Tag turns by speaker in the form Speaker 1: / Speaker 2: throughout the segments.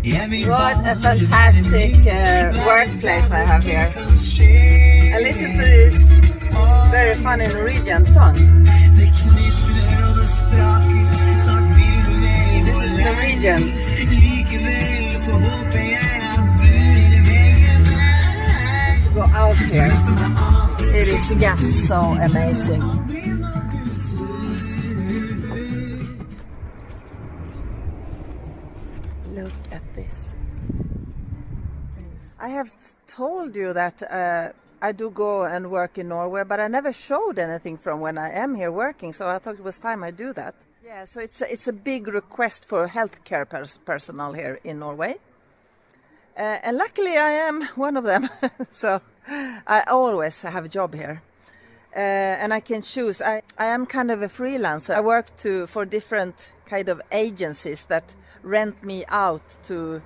Speaker 1: What a fantastic workplace I have here. And listen to this very funny Norwegian song. This is Norwegian. Go out here. It is just so amazing. Look at this. I have told you that I do go and work in Norway, but I never showed anything from when I am here working, so I thought it was time I do that. Yeah, so it's a big request for healthcare personnel here in Norway. And luckily I am one of them, so I always have a job here. And I can choose. I am kind of a freelancer. I work for different kind of agencies that rent me out to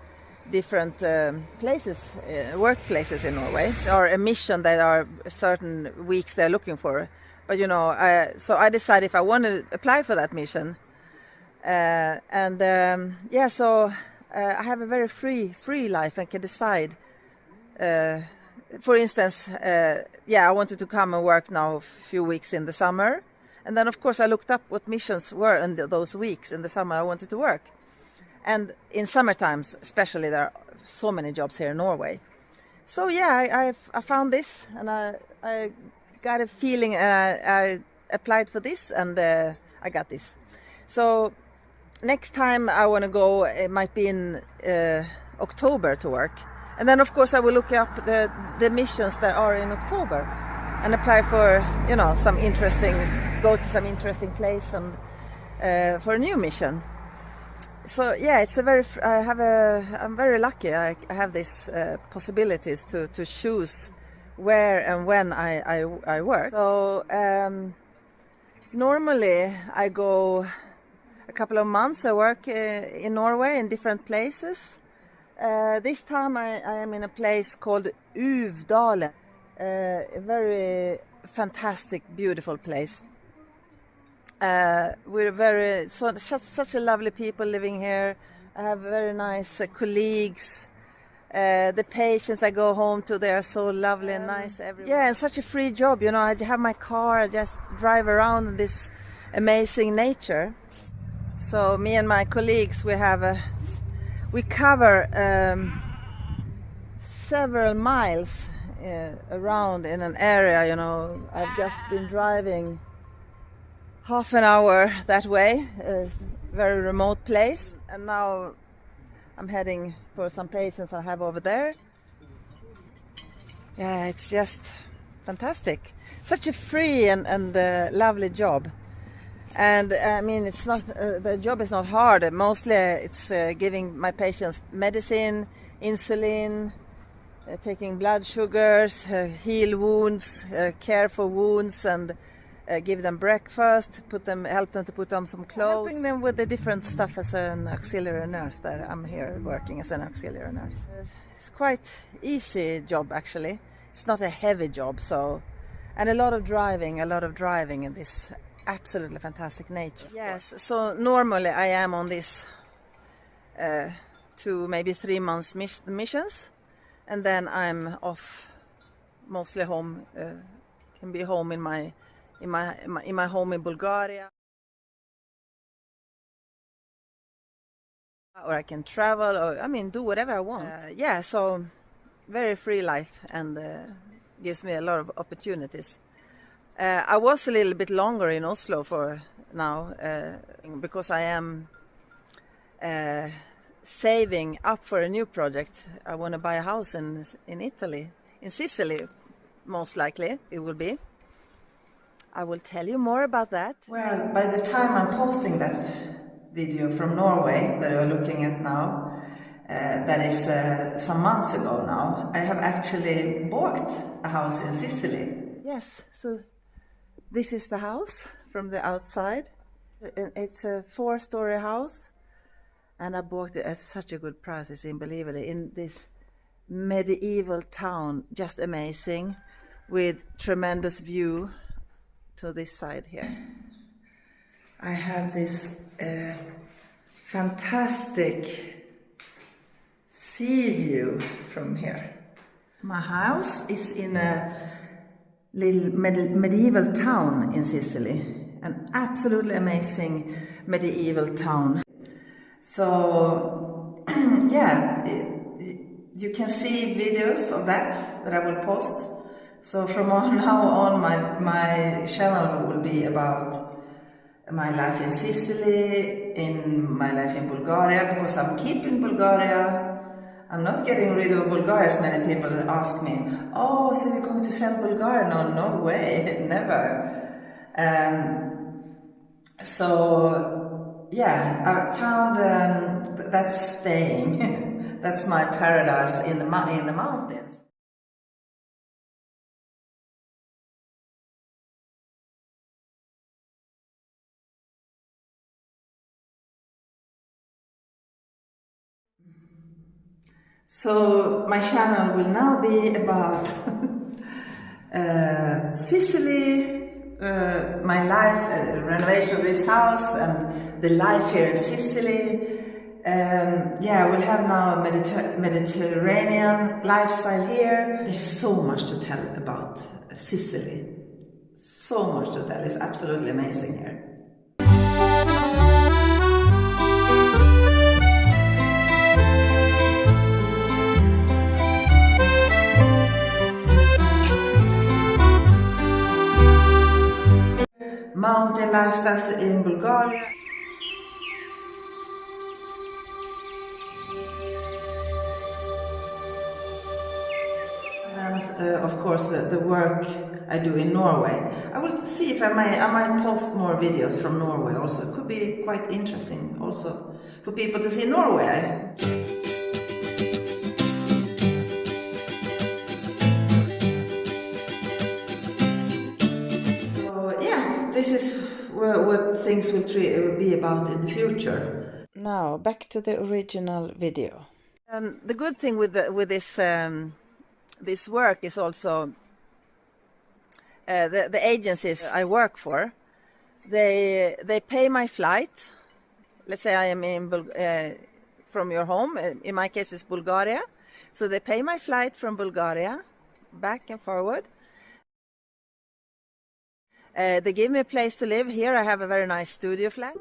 Speaker 1: different places, workplaces in Norway. There are a mission that are certain weeks they're looking for. But you know, so I decided if I want to apply for that mission. Yeah, so I have a very free life and can decide. For instance, I wanted to come and work now a few weeks in the summer. And then, of course, I looked up what missions were in those weeks in the summer I wanted to work. And in summer times, especially, there are so many jobs here in Norway. So, yeah, I found this and I got a feeling and I applied for this and I got this. So next time I want to go, it might be in October to work. And then, of course, I will look up the missions that are in October and apply for, you know, go to some interesting place and for a new mission. So yeah, I'm very lucky. I have these possibilities to choose where and when I work. So normally I go a couple of months. I work in Norway in different places. This time I am in a place called Uvdalen, a very fantastic, beautiful place. We're such a lovely people living here. I have very nice colleagues. The patients I go home to, they are so lovely and nice. Yeah, and such a free job, you know. I have my car, I just drive around in this amazing nature. So me and my colleagues, we cover several miles around in an area, you know. I've just been driving half an hour that way, a very remote place, and now I'm heading for some patients I have over there. Yeah, it's just fantastic. Such a free and lovely job. And I mean, it's not the job is not hard. Mostly it's giving my patients medicine, insulin, taking blood sugars, heal wounds, care for wounds, and give them breakfast, help them to put on some clothes. Helping them with the different stuff as an auxiliary nurse. That I'm here working as an auxiliary nurse. It's quite easy job actually. It's not a heavy job, and a lot of driving in this absolutely fantastic nature. Yes, so normally I am on this 2 maybe 3 months missions, and then I'm off, mostly home. Can be home in my home in Bulgaria, or I can travel, or I mean do whatever I want. Yeah, so very free life and gives me a lot of opportunities. I was a little bit longer in Oslo for now because I am saving up for a new project. I want to buy a house in Italy, in Sicily, most likely it will be. I will tell you more about that. Well, by the time I'm posting that video from Norway that you're looking at now, that is some months ago now, I have actually bought a house in Sicily. Yes, so this is the house from the outside. It's a 4-story house, and I bought it at such a good price. It's unbelievable. In this medieval town, just amazing, with tremendous view to this side here. I have this fantastic sea view from here. My house is in a little medieval town in Sicily, an absolutely amazing medieval town. So yeah, you can see videos of that I will post. So from now on my channel will be about my life in Sicily, in my life in Bulgaria, because I'm keeping Bulgaria. I'm not getting rid of Bulgaria, as many people ask me. Oh, so you're going to sell Bulgaria? No, no way, never. So yeah, I found that's staying. That's my paradise in the mountains. So my channel will now be about Sicily, my life, renovation of this house, and the life here in Sicily. Yeah, we'll have now a Mediterranean lifestyle here. There's so much to tell about Sicily. So much to tell. It's absolutely amazing here. Mountain lifestyles in Bulgaria. And of course the work I do in Norway. I will see if I might post more videos from Norway also. It could be quite interesting also for people to see Norway. This is what things will be about in the future. Now back to the original video. The good thing with this work is also the agencies I work for. They pay my flight. Let's say I am from your home. In my case, it's Bulgaria. So they pay my flight from Bulgaria back and forward. They give me a place to live. Here I have a very nice studio flat.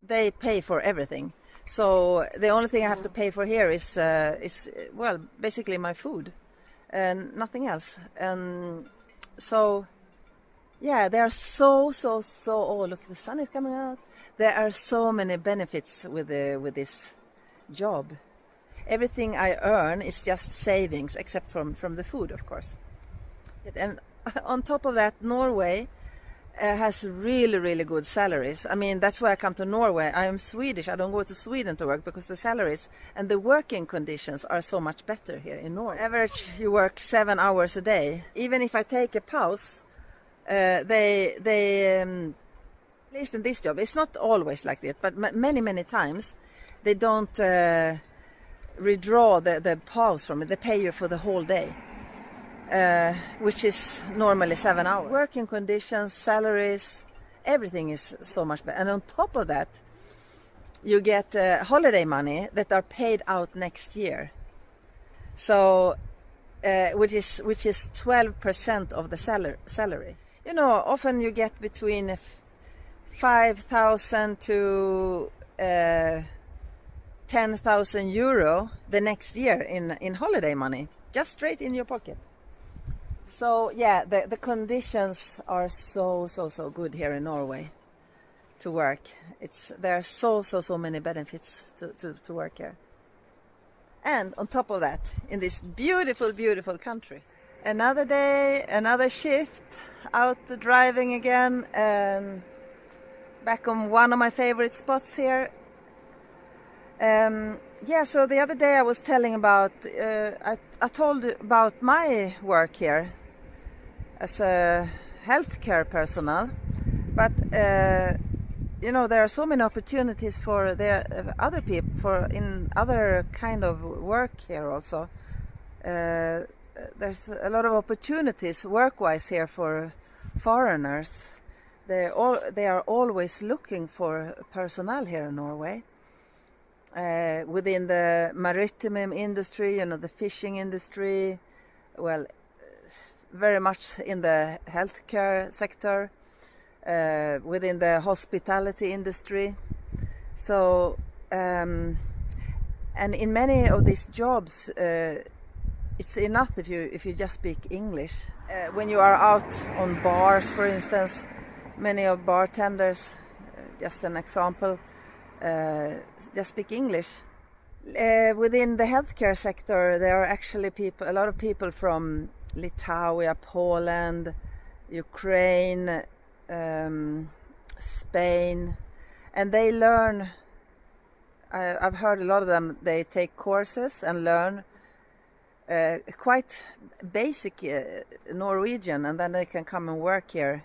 Speaker 1: They pay for everything. So the only thing I have to pay for here is well, basically my food and nothing else. So yeah, there are so oh, look, the sun is coming out. There are so many benefits with this job. Everything I earn is just savings, except from the food, of course. And on top of that, Norway has really good salaries. I mean, that's why I come to Norway. I am Swedish. I don't go to Sweden to work because the salaries and the working conditions are so much better here in Norway. Average, you work 7 hours a day. Even if I take a pause, they at least in this job, it's not always like that, but many times they don't redraw the pause from it. They pay you for the whole day, which is normally 7 hours. Working conditions, salaries, everything is so much better. And on top of that, you get holiday money that are paid out next year. So, which is 12% of the salary. You know, often you get between 5,000 to 10,000 euro the next year in holiday money, just straight in your pocket. So yeah, the conditions are so good here in Norway to work. There are so many benefits to work here. And on top of that, in this beautiful country. Another day, another shift, out driving again, and back on one of my favorite spots here. Yeah, so the other day I was telling about, I told about my work here as a healthcare personnel, but you know, there are so many opportunities for the other people in other kind of work here also. There's a lot of opportunities work-wise here for foreigners they are always looking for personnel here in Norway. Within the maritime industry, the fishing industry, well, very much in the healthcare sector, within the hospitality industry. So, and in many of these jobs, it's enough if you just speak English. When you are out on bars, for instance, many of bartenders, just an example, just speak English. Within the healthcare sector, there are actually a lot of people from Lithuania, Poland, Ukraine, Spain, and they learn. I've heard a lot of them. They take courses and learn quite basic Norwegian, and then they can come and work here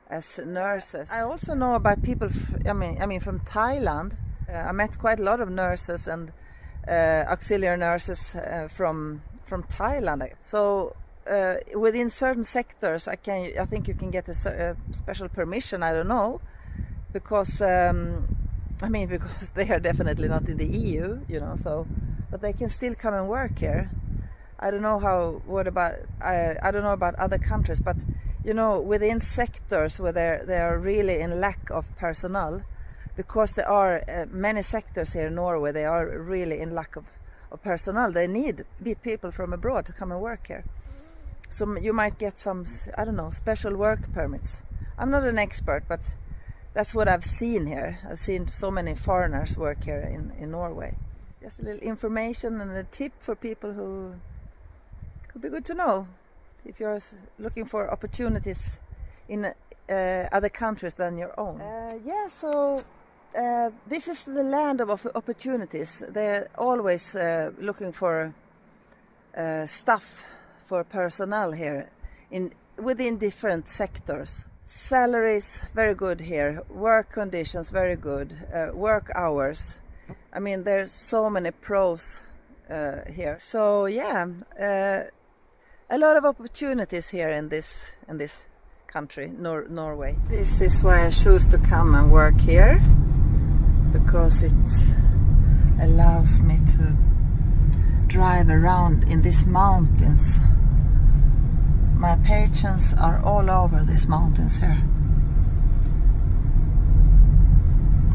Speaker 1: as nurses. I also know about people. I mean, from Thailand. I met quite a lot of nurses and auxiliary nurses from Thailand. So within certain sectors, I think you can get a special permission. I don't know, because because they are definitely not in the EU, So, but they can still come and work here. I don't know I don't know about other countries, but within sectors where they are really in lack of personnel, because there are many sectors here in Norway, they are really in lack of personnel. They need people from abroad to come and work here. So you might get some, I don't know, special work permits. I'm not an expert, but that's what I've seen here. I've seen so many foreigners work here in Norway. Just a little information and a tip for people who could be good to know if you're looking for opportunities in other countries than your own. So this is the land of opportunities. They're always looking for staff, for personnel here within different sectors. Salaries very good here, work conditions very good, work hours. I mean, there's so many pros here. So yeah, a lot of opportunities here in this country, Norway. This is why I choose to come and work here, because it allows me to drive around in these mountains. My patients are all over these mountains here.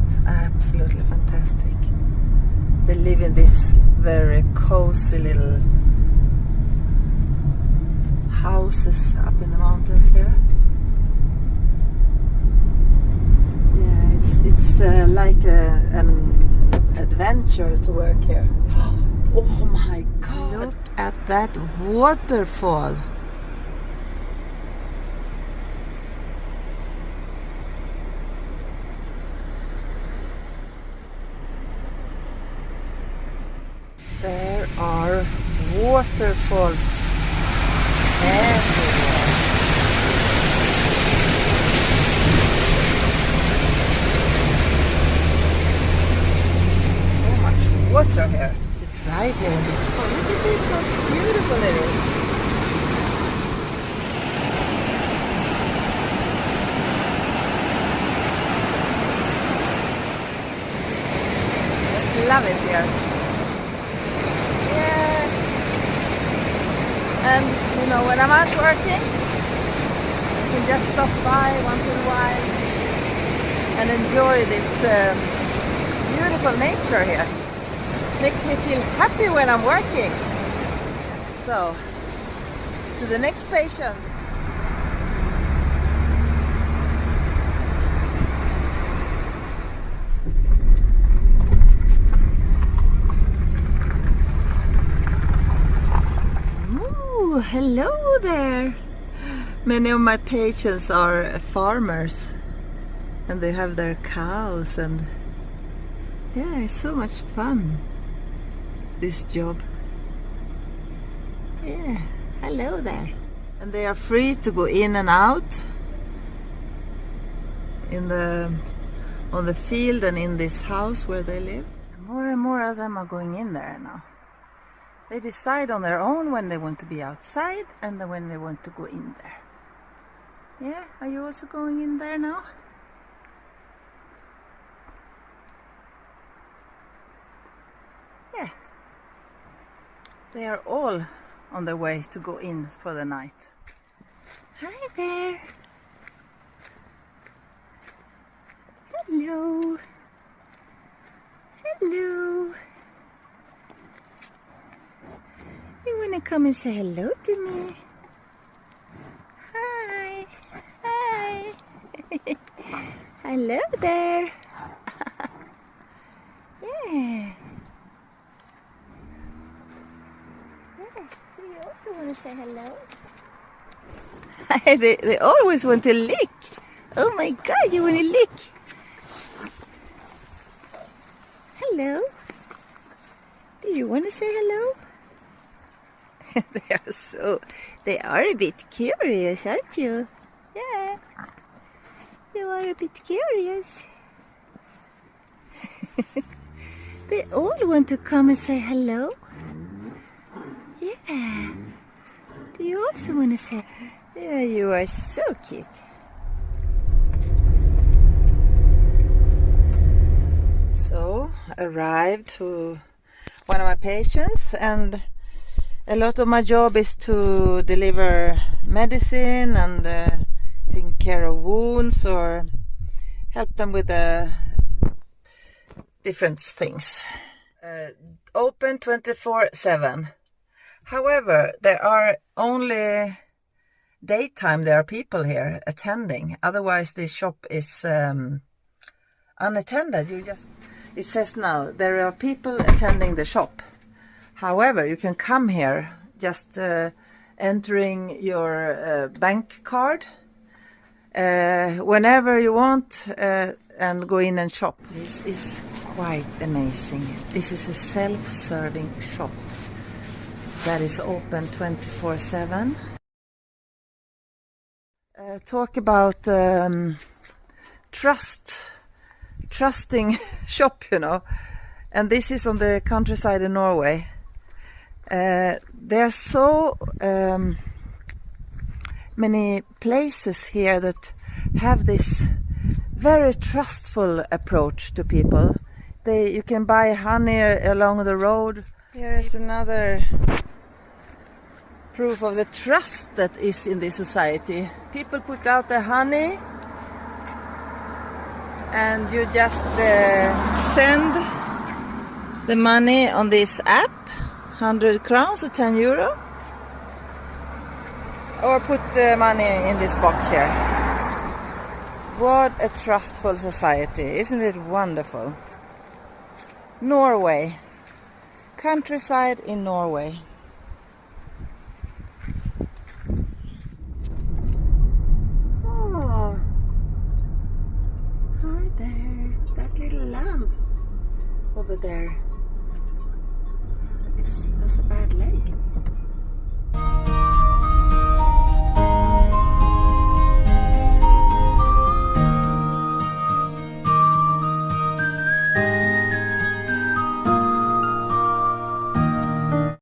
Speaker 1: It's absolutely fantastic. They live in this very cozy little houses up in the mountains here. Yeah, it's like an adventure to work here. Oh my God! Look at that waterfall. There are waterfalls everywhere. So much water here. To drive here in this fall. Look at this, how beautiful it is. I love it here. And when I'm out working, I can just stop by once in a while and enjoy this beautiful nature here. Makes me feel happy when I'm working. So, to the next patient. Hello there. Many of my patients are farmers, and they have their cows, and yeah, it's so much fun, this job. Yeah, hello there. And they are free to go in and out on the field and in this house where they live. More and more of them are going in there now. They decide on their own when they want to be outside and then when they want to go in there. Yeah, are you also going in there now? Yeah. They are all on their way to go in for the night. Hi there. Hello. Hello. You wanna come and say hello to me? Hi. Hi. Hello there. Yeah. Do you also want to say hello? they always want to lick. Oh my god, you want to lick? Hello. Do you want to say hello? They are a bit curious, aren't you? Yeah. You are a bit curious. They all want to come and say hello. Yeah. Do you also want to say? Yeah, you are so cute. So, arrived to one of my patients, and a lot of my job is to deliver medicine and take care of wounds or help them with different things. Open 24/7. However, there are only daytime there are people here attending. Otherwise, this shop is unattended. It says now there are people attending the shop. However, you can come here just entering your bank card whenever you want and go in and shop. This is quite amazing. This is a self-serving shop that is open 24/7. Talk about trusting shop, you know. And this is on the countryside in Norway. There are so many places here that have this very trustful approach to people. You can buy honey along the road. Here is another proof of the trust that is in this society. People put out their honey and you just send the money on this app, 100 crowns or 10 euro, or put the money in this box here. What a trustful society, isn't it wonderful? Norway, countryside in Norway. Oh, hi there, that little lamb over there has a bad leg.